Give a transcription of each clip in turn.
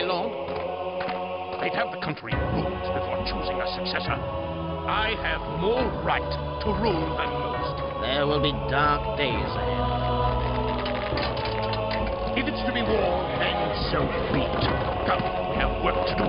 my lord. I'd have the country ruled before choosing a successor. I have more right to rule than most. There will be dark days ahead. If it's to be war, then so be it. Come, we have work to do.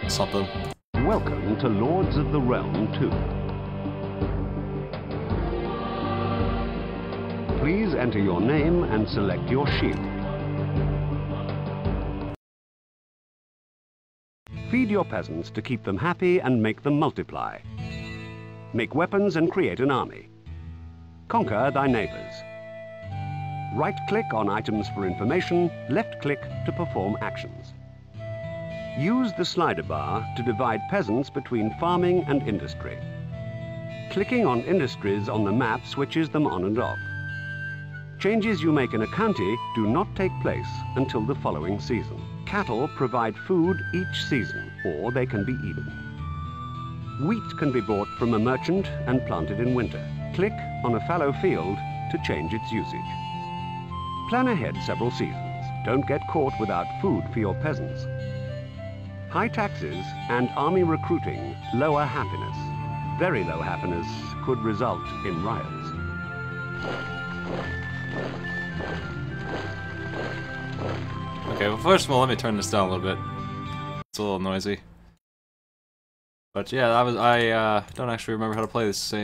Something. Welcome to Lords of the Realm 2. Please enter your name and select your shield. Feed your peasants to keep them happy and make them multiply. Make weapons and create an army. Conquer thy neighbors. Right-click on items for information, left-click to perform actions. Use the slider bar to divide peasants between farming and industry. Clicking on industries on the map switches them on and off. Changes you make in a county do not take place until the following season. Cattle provide food each season, or they can be eaten. Wheat can be bought from a merchant and planted in winter. Click on a fallow field to change its usage. Plan ahead several seasons. Don't get caught without food for your peasants. High taxes and army recruiting lower happiness. Very low happiness could result in riots. Okay, well first of all, let me turn this down a little bit. It's a little noisy. But yeah, I don't actually remember how to play this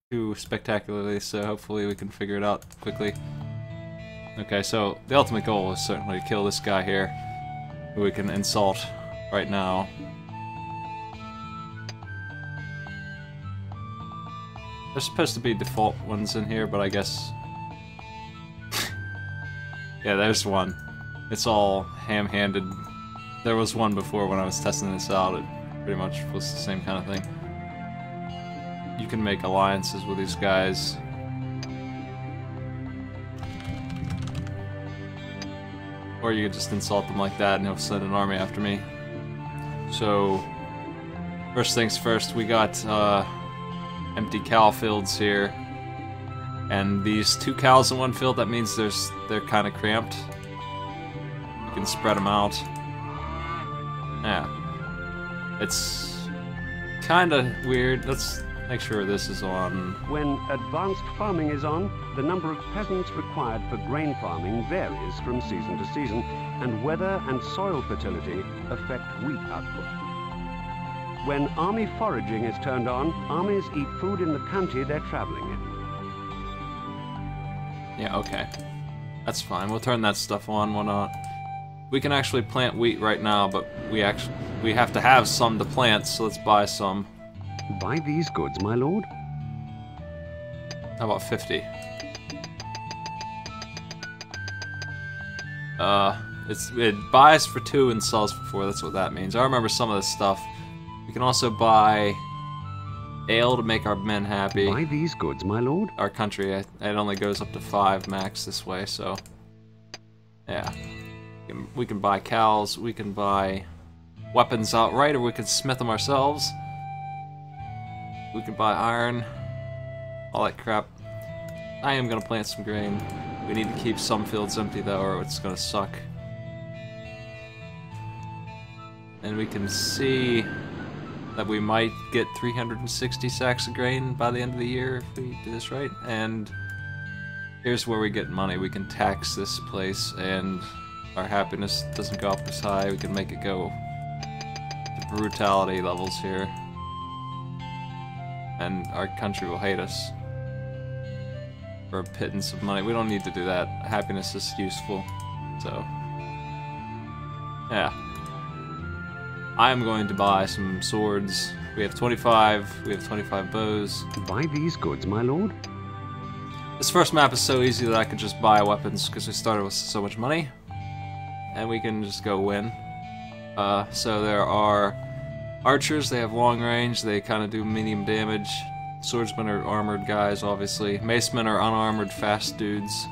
too spectacularly, so hopefully we can figure it out quickly. Okay, so the ultimate goal is certainly to kill this guy here, who we can insult right now. There's supposed to be default ones in here, but I guess... yeah, there's one. It's all ham-handed. There was one before when I was testing this out. It pretty much was the same kind of thing. You can make alliances with these guys. Or you could just insult them like that and he'll send an army after me. So, first things first, we got empty cow fields here. And these 2 cows in one field, that means they're kind of cramped. You can spread them out. Yeah. It's kind of weird. Let's make sure this is on. When advanced farming is on, the number of peasants required for grain farming varies from season to season, and weather and soil fertility affect wheat output. When army foraging is turned on, armies eat food in the county they're traveling in. Yeah, okay. That's fine. We'll turn that stuff on, why not? We can actually plant wheat right now, but we have to have some to plant, so let's buy some. Buy these goods, my lord. How about 50? It buys for 2 and sells for 4, that's what that means. I remember some of this stuff. We can also buy Ale to make our men happy. Buy these goods, my lord. Our country, it only goes up to 5 max this way, so... Yeah. We can buy cows, we can buy weapons outright, or we can smith them ourselves. We can buy iron. All that crap. I am gonna plant some grain. We need to keep some fields empty though, or it's gonna suck. And we can see that we might get 360 sacks of grain by the end of the year if we do this right. And here's where we get money. We can tax this place and our happiness doesn't go up as high. We can make it go to brutality levels here. And our country will hate us for a pittance of money. We don't need to do that. Happiness is useful. So, yeah. I am going to buy some swords. We have 25. We have 25 bows. Buy these goods, my lord. This first map is so easy that I could just buy weapons because we started with so much money. And we can just go win. So there are archers, they have long range, they kind of do medium damage. Swordsmen are armored guys, obviously. Macemen are unarmored, fast dudes.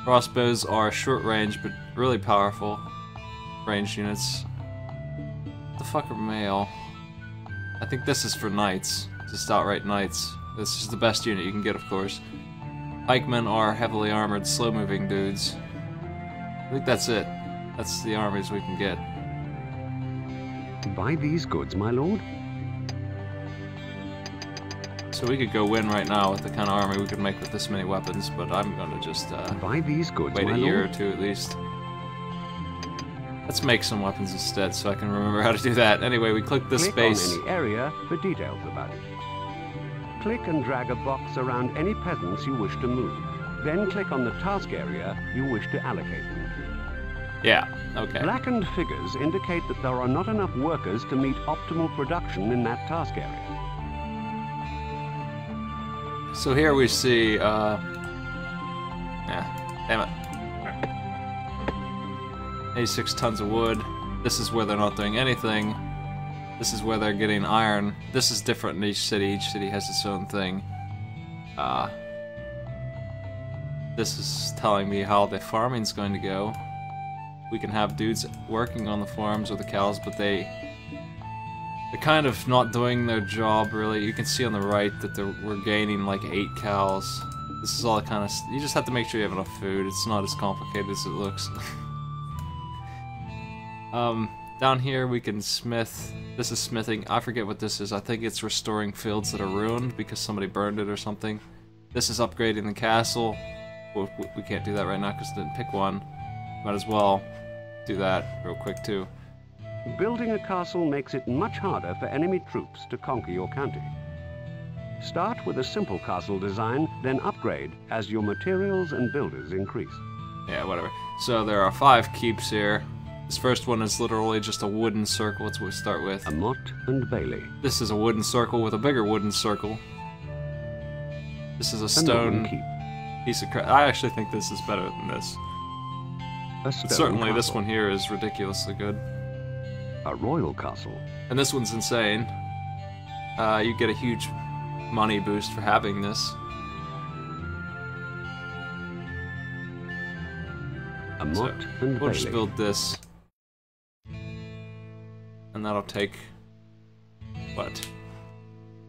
Crossbows are short range, but really powerful ranged units. What the fuck are mail? I think this is for knights. Just outright knights. This is the best unit you can get, of course. Pikemen are heavily armored, slow-moving dudes. I think that's it. That's the armies we can get. Buy these goods, my lord. So we could go win right now with the kind of army we could make with this many weapons, but I'm gonna just buy these goods, wait my a year lord. or two at least. Let's make some weapons instead so I can remember how to do that. Anyway, we click this space. Click on any area for details about it. Click and drag a box around any peasants you wish to move. Then click on the task area you wish to allocate them to. Yeah, okay. Blackened figures indicate that there are not enough workers to meet optimal production in that task area. So here we see, yeah, damn it. 86 tons of wood. This is where they're not doing anything. This is where they're getting iron. This is different in each city. Each city has its own thing. This is telling me how the farming's going to go. We can have dudes working on the farms with the cows, but they're kind of not doing their job, really. You can see on the right that we're gaining like 8 cows. This is all the kind of... You just have to make sure you have enough food. It's not as complicated as it looks. Down here we can smith. This is smithing. I forget what this is. I think it's restoring fields that are ruined because somebody burned it or something. This is upgrading the castle. We can't do that right now because I didn't pick one. Might as well do that real quick too. Building a castle makes it much harder for enemy troops to conquer your county. Start with a simple castle design, then upgrade as your materials and builders increase. Yeah, whatever. So there are 5 keeps here. This first one is literally just a wooden circle. That's what we start with. A motte and bailey. This is a wooden circle with a bigger wooden circle. This is a stone piece of crap. I actually think this is better than this. Certainly castle. this one here is ridiculously good. A royal castle. And this one's insane. You get a huge money boost for having this. A motte and we'll bailey. just build this. And that'll take... what?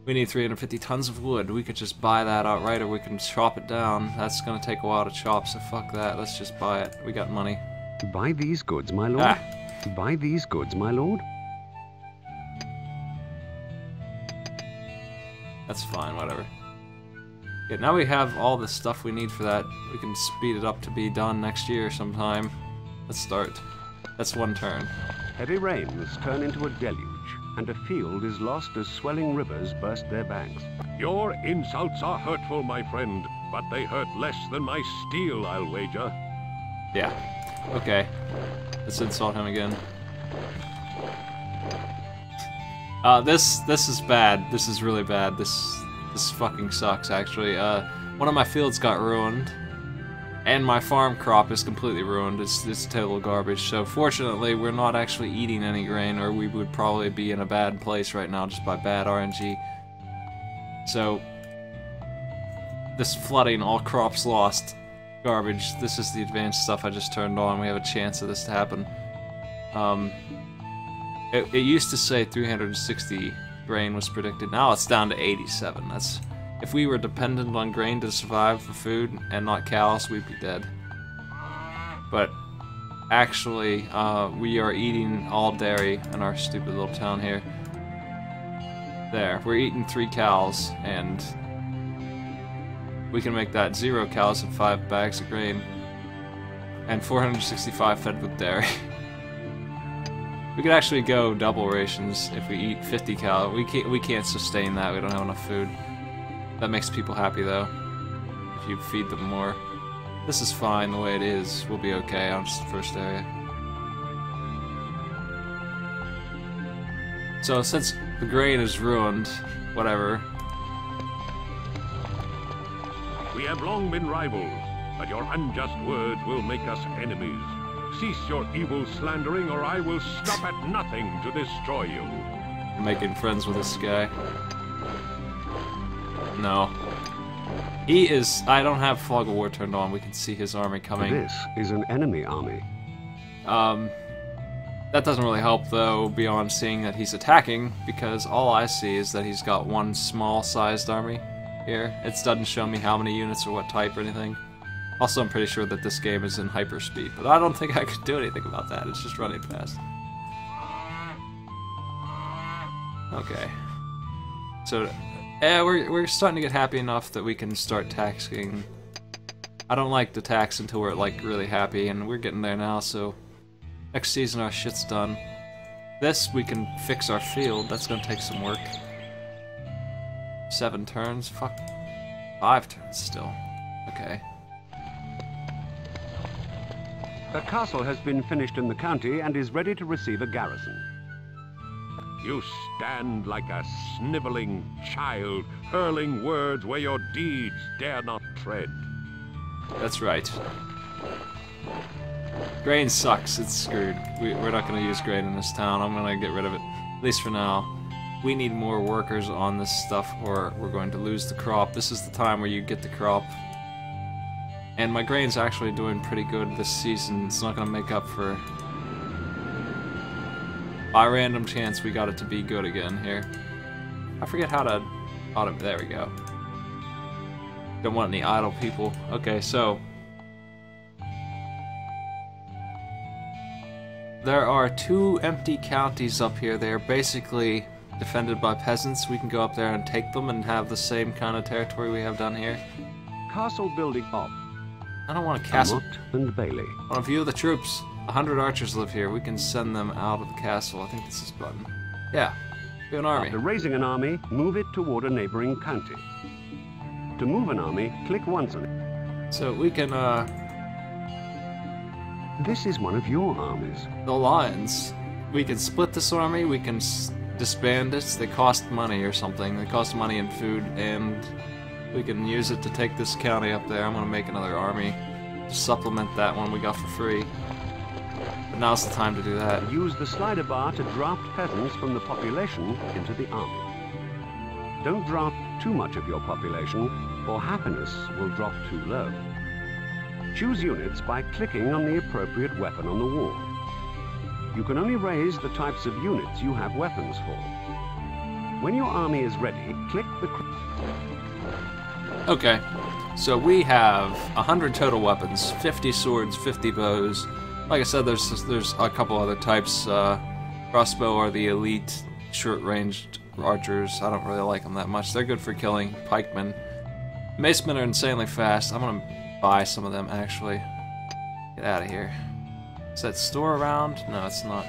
We need 350 tons of wood. We could just buy that outright, or we can chop it down. That's gonna take a while to chop, so fuck that. Let's just buy it. We got money. Buy these goods, my lord. Buy these goods, my lord. That's fine, whatever. Yeah, now we have all the stuff we need for that. We can speed it up to be done next year sometime. Let's start. That's one turn. Heavy rains turn into a deluge, and a field is lost as swelling rivers burst their banks. Your insults are hurtful, my friend, but they hurt less than my steel, I'll wager. Yeah. Okay. Let's insult him again. This is bad. This is really bad. This fucking sucks, actually. One of my fields got ruined, and my farm crop is completely ruined. It's total garbage. So fortunately, we're not actually eating any grain, or we would probably be in a bad place right now just by bad RNG. So, this flooding, all crops lost, garbage, this is the advanced stuff I just turned on. We have a chance of this to happen. It used to say 360 grain was predicted. Now it's down to 87. That's, if we were dependent on grain to survive for food and not cows, we'd be dead. But actually, we are eating all dairy in our stupid little town here. There, we're eating 3 cows, and we can make that 0 cows and 5 bags of grain, and 465 fed with dairy. We could actually go double rations if we eat 50 cows. We can't sustain that. We don't have enough food. That makes people happy though, if you feed them more. This is fine the way it is. We'll be okay on just the first area. So since the grain is ruined, whatever. We have long been rivals, but your unjust words will make us enemies. Cease your evil slandering, or I will stop at nothing to destroy you. I'm making friends with this guy. No. He is... I don't have Fog of War turned on. We can see his army coming. This is an enemy army. That doesn't really help, though, beyond seeing that he's attacking, because all I see is that he's got one small-sized army here. It doesn't show me how many units or what type or anything. Also, I'm pretty sure that this game is in hyperspeed, but I don't think I could do anything about that. It's just running fast. Okay. So, we're starting to get happy enough that we can start taxing. I don't like to tax until we're, like, really happy, and we're getting there now, so... Next season our shit's done. This, we can fix our field. That's gonna take some work. 7 turns? Fuck. 5 turns still. Okay. A castle has been finished in the county and is ready to receive a garrison. You stand like a sniveling child, hurling words where your deeds dare not tread. That's right. Grain sucks, it's screwed. We're not going to use grain in this town. I'm going to get rid of it, at least for now. We need more workers on this stuff or we're going to lose the crop. This is the time where you get the crop. And my grain's actually doing pretty good this season. It's not going to make up for... By random chance, we got it to be good again here. I forget how to... There we go. Don't want any idle people. Okay, so... There are 2 empty counties up here. They are basically defended by peasants. We can go up there and take them and have the same kind of territory we have down here. Castle building up. I don't want a castle. And Bailey. I want to view the troops. 100 archers live here. We can send them out of the castle. I think this is button. Yeah, we have an army. After raising an army, move it toward a neighboring county. To move an army, click once on it. So we can, This is one of your armies. the lions. We can split this army, we can disband it. They cost money or something. They cost money and food, and we can use it to take this county up there. I'm gonna make another army to supplement that one we got for free. But now's the time to do that. Use the slider bar to draft peasants from the population into the army. Don't draft too much of your population, or happiness will drop too low. Choose units by clicking on the appropriate weapon on the wall. You can only raise the types of units you have weapons for. When your army is ready, click the... Okay, so we have 100 total weapons, 50 swords, 50 bows. Like I said, there's a couple other types. Crossbow are the elite short-ranged archers. I don't really like them that much. They're good for killing pikemen. Macemen are insanely fast. I'm gonna buy some of them, actually. Get out of here. Is that store around? No, it's not.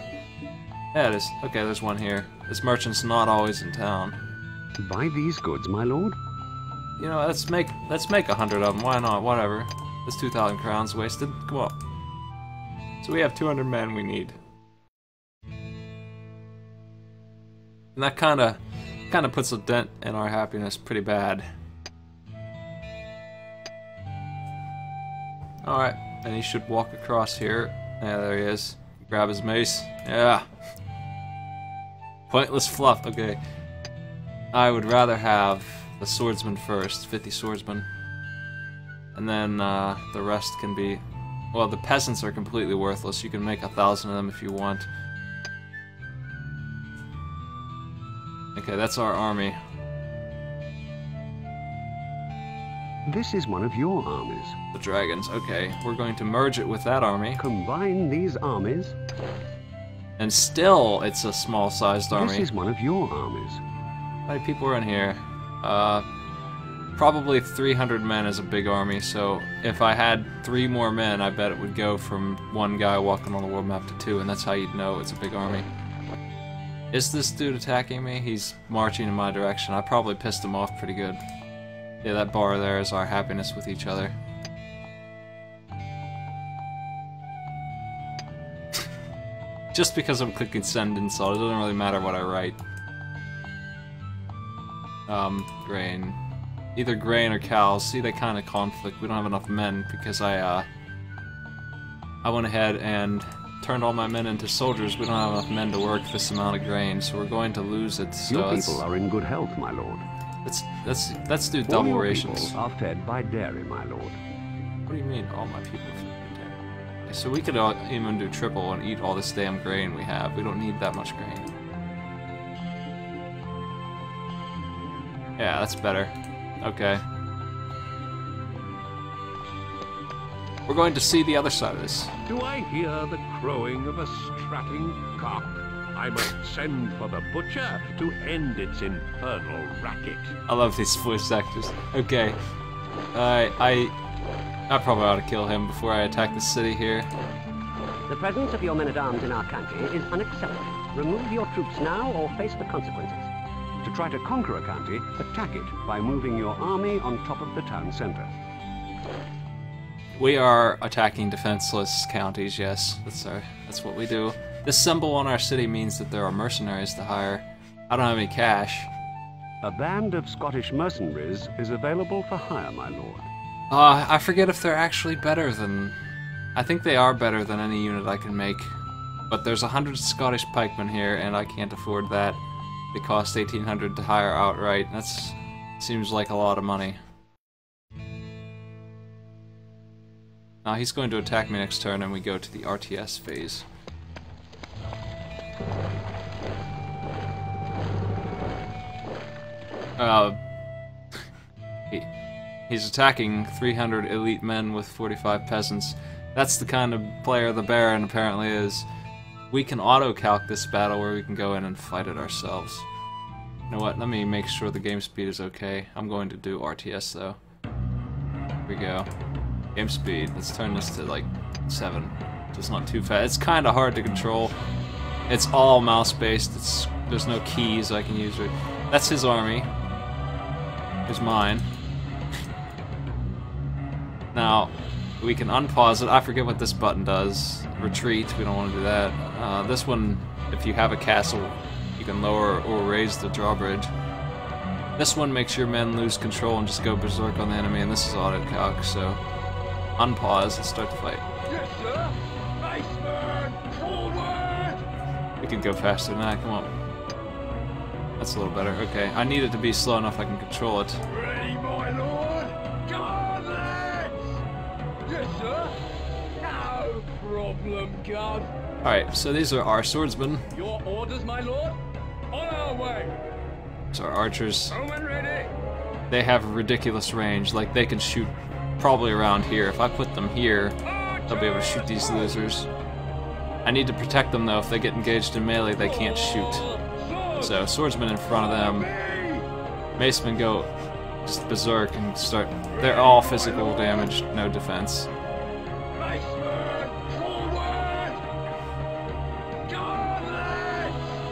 Yeah, it is. Okay, there's one here. This merchant's not always in town. Buy these goods, my lord. You know, let's make 100 of them. Why not? Whatever. That's 2,000 crowns wasted. Come on. So we have 200 men we need. And that kind of puts a dent in our happiness pretty bad. Alright, and he should walk across here. Yeah, there he is. Grab his mace. Yeah. Pointless fluff. Okay. I would rather have the swordsmen first, 50 swordsmen. And then the rest can be... Well, the peasants are completely worthless. You can make 1,000 of them if you want. Okay, that's our army. This is one of your armies. The dragons. Okay, we're going to merge it with that army. Combine these armies. And still, it's a small-sized army. This is one of your armies. How many people are in here? Probably 300 men is a big army, so if I had 3 more men, I bet it would go from 1 guy walking on the world map to 2, and that's how you'd know it's a big army. Is this dude attacking me? He's marching in my direction. I probably pissed him off pretty good. Yeah, that bar there is our happiness with each other. Just because I'm clicking send insult, it doesn't really matter what I write. Grain. Either grain or cows. See, they kind of conflict. We don't have enough men because I went ahead and turned all my men into soldiers. We don't have enough men to work this amount of grain, so we're going to lose it. So Your people are in good health, my lord. Let's do double All your rations. people are fed by dairy, my lord. What do you mean, all my people are fed by dairy? Okay, so we could even do triple and eat all this damn grain we have. We don't need that much grain. Yeah, that's better. Okay. We're going to see the other side of this. Do I hear the crowing of a strutting cock? I must send for the butcher to end its infernal racket. I love these voice actors. Okay. I probably ought to kill him before I attack the city here. The presence of your men-at-arms in our country is unacceptable. Remove your troops now or face the consequences. To try to conquer a county, attack it by moving your army on top of the town center. We are attacking defenseless counties, yes. That's what we do. This symbol on our city means that there are mercenaries to hire. I don't have any cash. A band of Scottish mercenaries is available for hire, my lord. I forget if they're actually better than... I think they are better than any unit I can make. But there's 100 Scottish pikemen here, and I can't afford that. They cost 1,800 to hire outright. That's seems like a lot of money. Now he's going to attack me next turn, and we go to the RTS phase. He's attacking 300 elite men with 45 peasants. That's the kind of player the Baron apparently is. We can auto-calc this battle where we can go in and fight it ourselves. You know what, let me make sure the game speed is okay. I'm going to do RTS though. Here we go. Game speed, let's turn this to like 7. Just not too fast. It's kind of hard to control. It's all mouse-based. There's no keys I can use. That's his army. Here's mine. Now, we can unpause it. I forget what this button does. Retreat, we don't want to do that. This one, if you have a castle, you can lower or raise the drawbridge. This one makes your men lose control and just go berserk on the enemy, and this is auto-calc, so unpause and start the fight. Yes, sir. Iceman, forward! We can go faster than that, come on. That's a little better. Okay, I need it to be slow enough I can control it. Ready, my lord? Come on, lads! Yes, sir. No problem, God. Alright, so these are our swordsmen. Your orders, my lord? On our way. These are archers. Home and ready. They have ridiculous range, like they can shoot probably around here. If I put them here, they'll be able to shoot these losers. I need to protect them though. If they get engaged in melee, they can't shoot. So, swordsmen in front of them. Macemen go just berserk and start... They're all physical damage, no defense.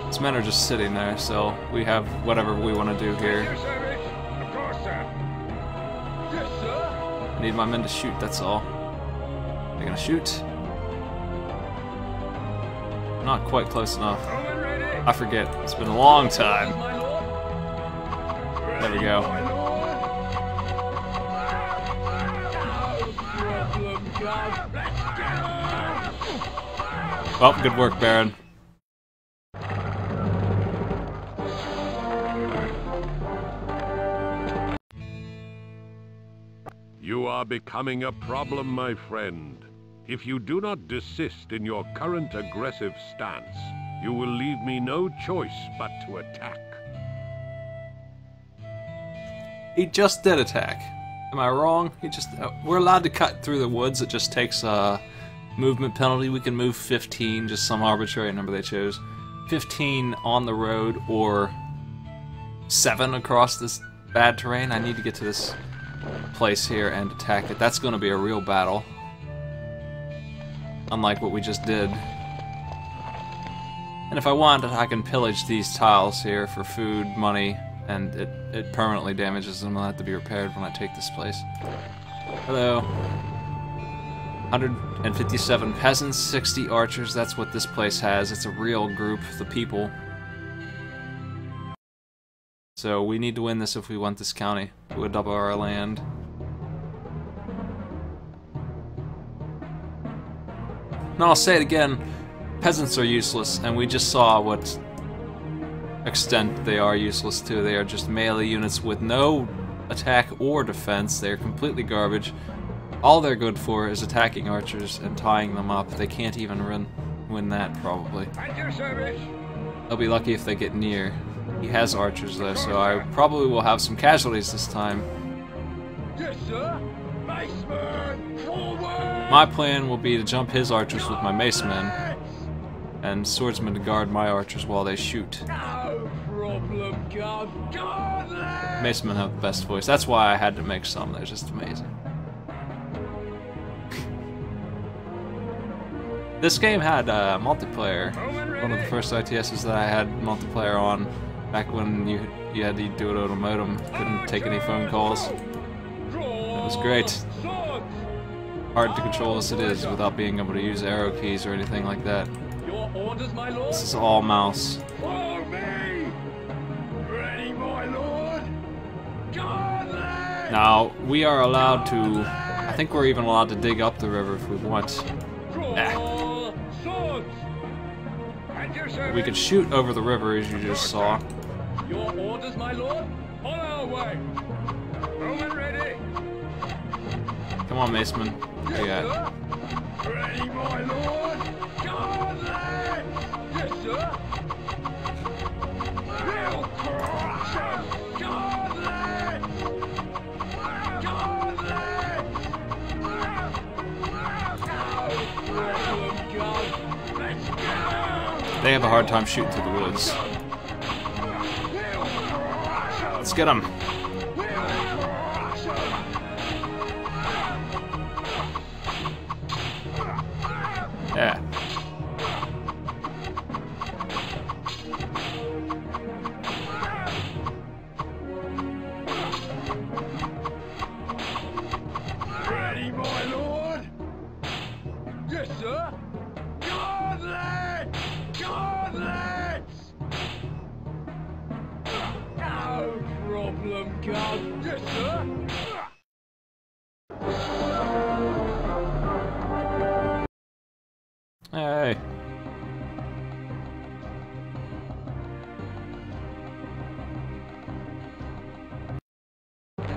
These men are just sitting there, so we have whatever we want to do here. I need my men to shoot, that's all. They're gonna shoot. Not quite close enough. I forget, it's been a long time. There we go. Well, good work, Baron. You are becoming a problem, my friend. If you do not desist in your current aggressive stance, you will leave me no choice but to attack. He just did attack. Am I wrong? He just... we're allowed to cut through the woods. It just takes a movement penalty. We can move 15, just some arbitrary number they chose. 15 on the road, or 7 across this bad terrain. I need to get to this place here and attack it. That's going to be a real battle. Unlike what we just did. And if I want, I can pillage these tiles here for food, money, and it permanently damages them. They'll have to be repaired when I take this place. Hello. 157 peasants, 60 archers. That's what this place has. It's a real group, the people. So we need to win this if we want this county. We'll double our land. And I'll say it again, peasants are useless, and we just saw what extent they are useless to. They are just melee units with no attack or defense. They are completely garbage. All they're good for is attacking archers and tying them up. They can't even win that, probably. At your service. They'll be lucky if they get near. He has archers though, so I probably will have some casualties this time. Yes, sir. Maceman, forward! My plan will be to jump his archers with my macemen, and swordsmen to guard my archers while they shoot. No problem, God. Macemen have the best voice. That's why I had to make some. They're just amazing. This game had multiplayer. One of the first ITSs that I had multiplayer on, back when you had to do it on a modem. Couldn't take any phone calls. It was great. Hard to control as it is without being able to use arrow keys or anything like that. Your orders, my lord. This is all mouse. Follow me. Ready, my lord. Godly. Now, we are allowed to... I think we're even allowed to dig up the river if we want. We could shoot over the river, as you just saw. Your orders, my lord. On our way. Roman ready. Come on, Maceman. What you got? Ready, my lord. Godly. Yes, sir. We'll crush them. Godly. They have a hard time shooting through the woods. Let's get them. Yeah. Ready, my lord? Yes, sir. Godlets! Godlets! No problem, God. Yes, sir. Hey.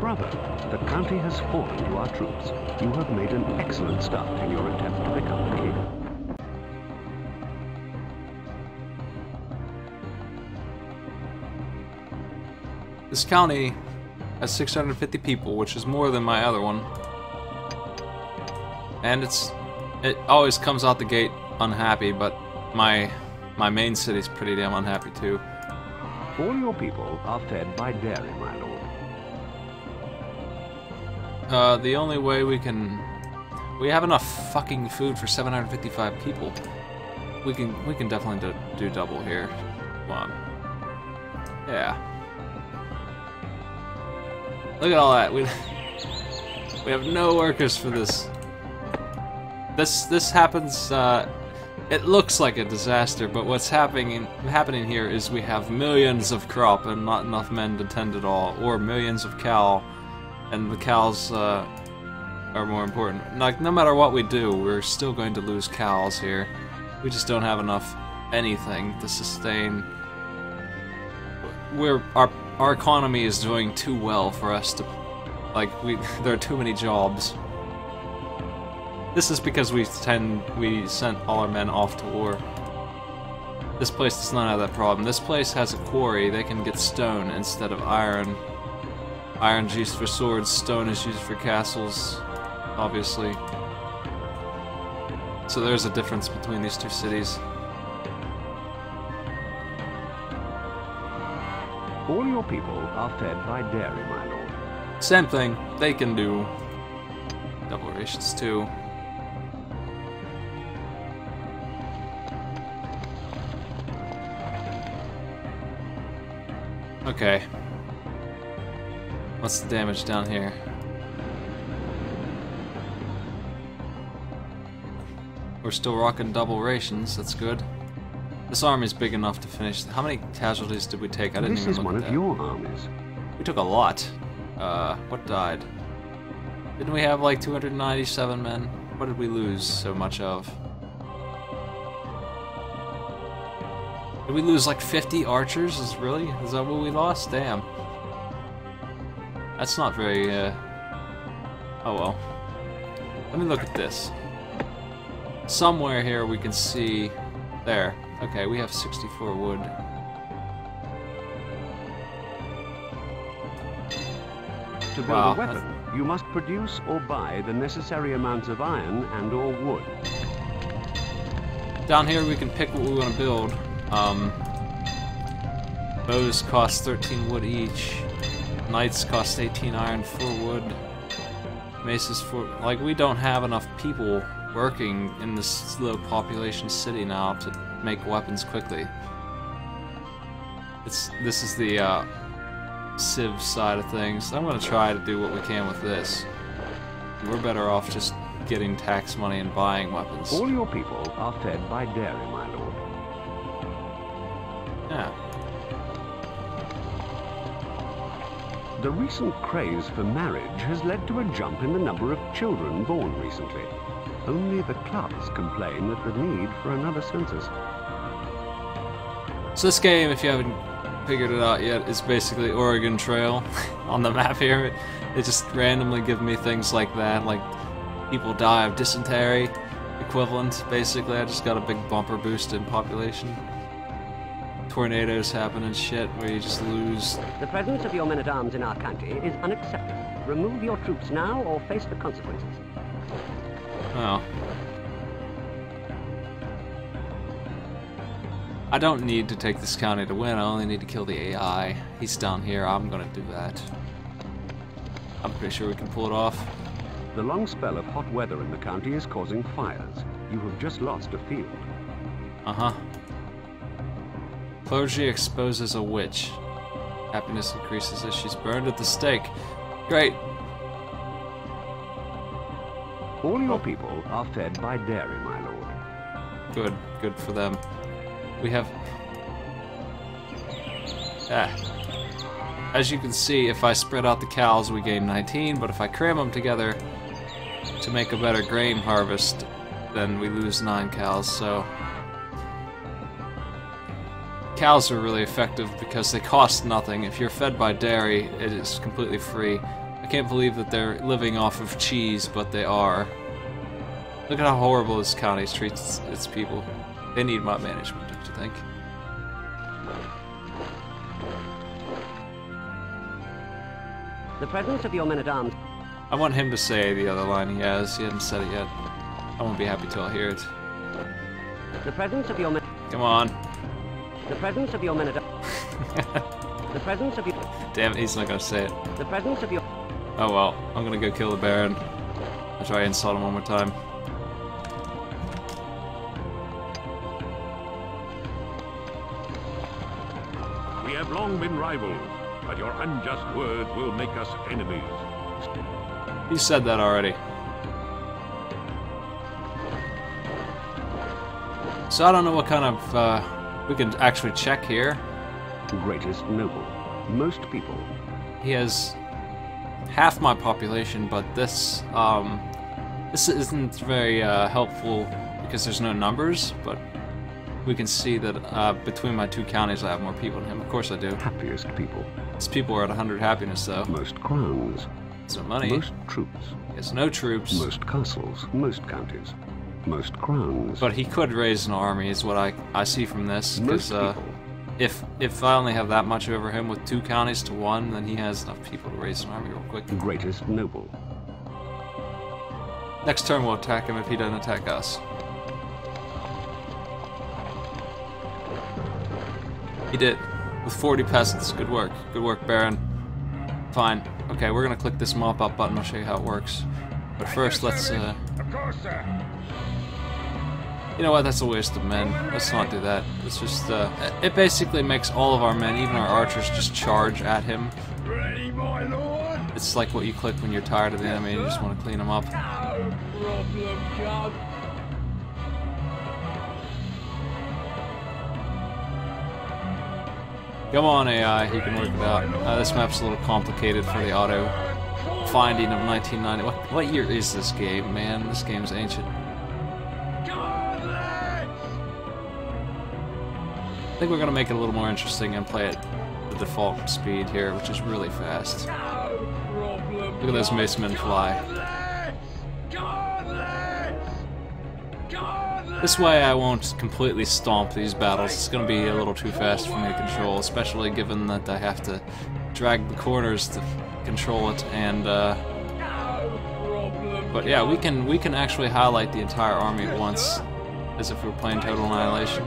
Brother, the county has fallen to our troops. You have made an excellent start in your attempt to become king. This county has 650 people, which is more than my other one. And it always comes out the gate unhappy, but my main city's pretty damn unhappy too. All your people are fed by dairy, my lord. The only way we have enough fucking food for 755 people. We can definitely do double here. Come on. Yeah. Look at all that. We have no workers for this. This happens. It looks like a disaster, but what's happening here is we have millions of crop and not enough men to tend it all, or millions of cow, and the cows are more important. Like, no matter what we do, we're still going to lose cows here. We just don't have enough anything to sustain. Our economy is doing too well for us to Like, there are too many jobs. This is because we sent all our men off to war. This place does not have that problem. This place has a quarry. They can get stone instead of iron. Iron's used for swords, stone is used for castles, obviously. So there's a difference between these two cities. All your people are fed by dairy, my lord. Same thing. They can do double rations too. Okay. What's the damage down here? We're still rocking double rations, that's good. This army's big enough to finish. How many casualties did we take? I didn't even look at that. This is one of your armies. We took a lot. What died? Didn't we have like 297 men? What did we lose so much of? Did we lose like 50 archers? Is that what we lost? Damn. That's not very, oh well. Let me look at this. Somewhere here we can see... There. Okay, we have 64 wood. To build a weapon, you must produce or buy the necessary amounts of iron and or wood. Down here we can pick what we want to build. Bows cost 13 wood each. Knights cost 18 iron, 4 wood. Maces 4... Like, we don't have enough people working in this low population city now to make weapons quickly. This is the civ side of things. I'm gonna try to do what we can with this. We're better off just getting tax money and buying weapons. All your people are fed by dairy, my lord. Yeah. The recent craze for marriage has led to a jump in the number of children born recently. Only the clubs complain at the need for another census. So this game, if you haven't figured it out yet, is basically Oregon Trail on the map here. They just randomly give me things like that, like people die of dysentery equivalent, basically. I just got a big bumper boost in population. Tornadoes happen and shit where you just lose. The presence of your men-at-arms in our county is unacceptable. Remove your troops now or face the consequences. Oh. I don't need to take this county to win, I only need to kill the AI. He's down here, I'm gonna do that. I'm pretty sure we can pull it off. The long spell of hot weather in the county is causing fires. You have just lost a field. Uh-huh. Clergy exposes a witch. Happiness increases as she's burned at the stake. Great. All your people are fed by dairy, my lord. Good. Good for them. We have... As you can see, if I spread out the cows, we gain 19, but if I cram them together to make a better grain harvest, then we lose 9 cows, so... Cows are really effective because they cost nothing. If you're fed by dairy, it is completely free. I can't believe that they're living off of cheese, but they are. Look at how horrible this county treats its people. They need my management, don't you think? The presence of your men-at-arms... I want him to say the other line he has. He hasn't said it yet. I won't be happy till I hear it. The presence of your men... Come on. The presence of your men-at-arms... The presence of your... Damn it, he's not gonna say it. The presence of your... Oh well, I'm gonna go kill the Baron. I'll try and insult him one more time. We have long been rivals, but your unjust words will make us enemies. He said that already. So I don't know what kind of, we can actually check here. Greatest noble. Most people. He has half my population, but this, this isn't very, helpful because there's no numbers, but we can see that, between my two counties I have more people than him. Of course I do. Happiest people. His people are at 100 happiness, though. Most crowns. So money. Most troops. Yes, no troops. Most castles. Most counties. Most crowns. But he could raise an army, is what I see from this. Most Because people. if I only have that much over him with 2 counties to 1, then he has enough people to raise an army real quick. Greatest noble. Next turn we'll attack him if he doesn't attack us. He did. With 40 peasants. Good work. Good work, Baron. Fine. Okay, we're gonna click this mop up button. I'll show you how it works. But first, let's, Of course, sir. You know what, that's a waste of men. Let's not do that. Let's just, it basically makes all of our men, even our archers, just charge at him. Ready, my lord? It's like what you click when you're tired of the enemy and you just want to clean them up. No problem, Jug. Come on, AI, you can work it out. This map's a little complicated for the auto finding of 1990. What year is this game, man? This game's ancient. I think we're gonna make it a little more interesting and play it the default speed here, which is really fast. Look at those macemen fly. This way I won't completely stomp these battles. It's gonna be a little too fast for me to control, especially given that I have to drag the corners to control it, and but yeah, we can actually highlight the entire army at once, as if we were playing Total Annihilation.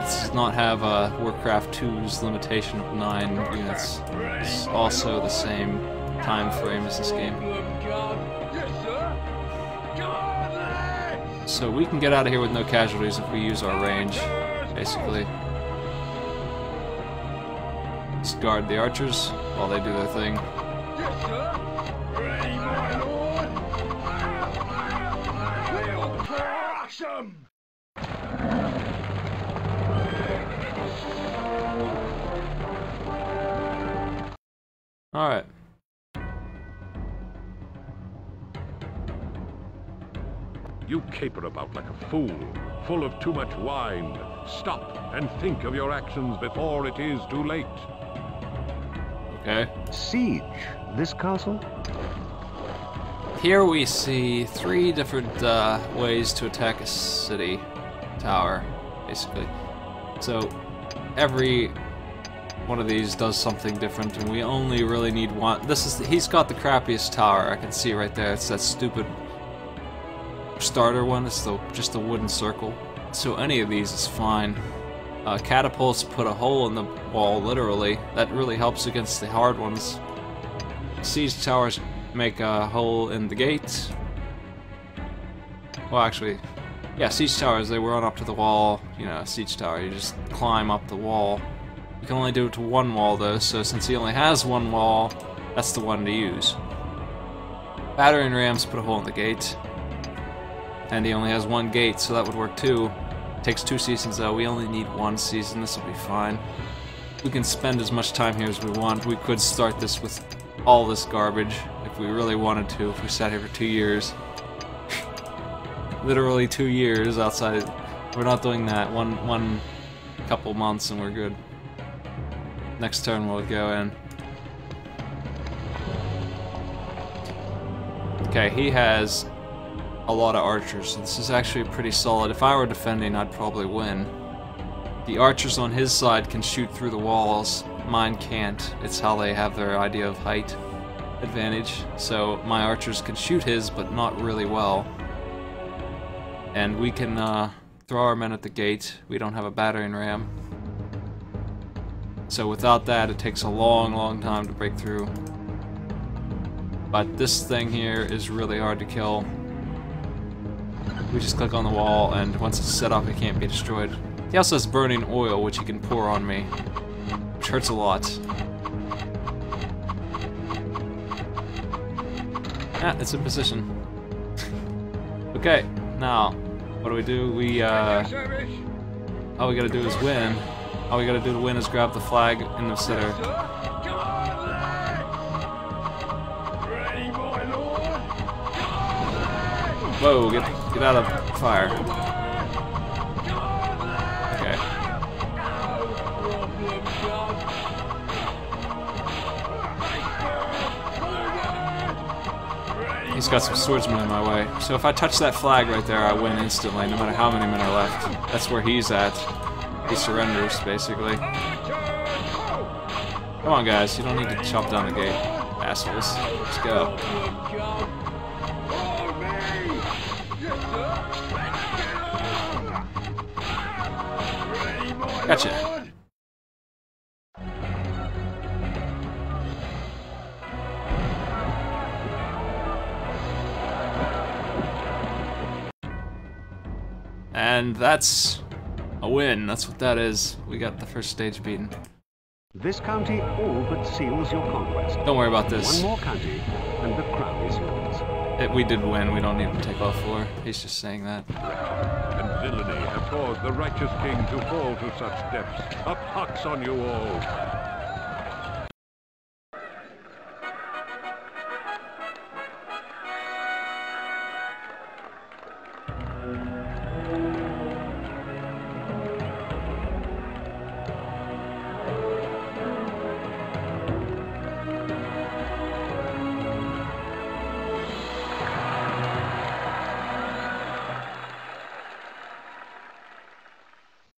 This does not have Warcraft 2's limitation of 9 units. It's also the same time frame as this game. So we can get out of here with no casualties if we use our range, basically. Just guard the archers while they do their thing. Alright. You caper about like a fool, full of too much wine. Stop and think of your actions before it is too late. Okay. Siege this castle? Here we see 3 different ways to attack a city tower, basically. So every one of these does something different, and we only really need one. He's got the crappiest tower. I can see right there. It's that stupid starter one. It's just the wooden circle. So any of these is fine. Catapults put a hole in the wall, literally. That really helps against the hard ones. Siege towers make a hole in the gate. Well, actually, yeah, siege towers, they run up to the wall. You know, a siege tower, you just climb up the wall. You can only do it to one wall, though, so since he only has one wall, that's the one to use. Battering rams put a hole in the gate. And he only has 1 gate, so that would work too. Takes 2 seasons, though. We only need 1 season. This will be fine. We can spend as much time here as we want. We could start this with all this garbage if we really wanted to, if we sat here for 2 years. Literally 2 years outside. We're not doing that. One couple months and we're good. Next turn we'll go in. Okay, he has a lot of archers. This is actually pretty solid. If I were defending, I'd probably win. The archers on his side can shoot through the walls. Mine can't. It's how they have their idea of height advantage. So my archers can shoot his, but not really well. And we can throw our men at the gate. We don't have a battering ram. So without that, it takes a long time to break through. But this thing here is really hard to kill. We just click on the wall, and once it's set up, it can't be destroyed. He also has burning oil, which he can pour on me, which hurts a lot. Ah, it's in position. Okay, now, what do? All we gotta do is win. All we gotta do to win is grab the flag in the center. Whoa, get out of fire. Okay. He's got some swordsmen in my way. So if I touch that flag right there, I win instantly, no matter how many men are left. That's where he's at. He surrenders, basically. Come on, guys. You don't need to chop down the gate. Assholes. Let's go. Gotcha. And that's a win. That's what that is. We got the first stage beaten. This county all but seals your conquest. Don't worry about this. One more county, and the crown is yours. We did win. We don't need to take all 4. He's just saying that. And villainy have caused the righteous king to fall to such depths. A pox on you all!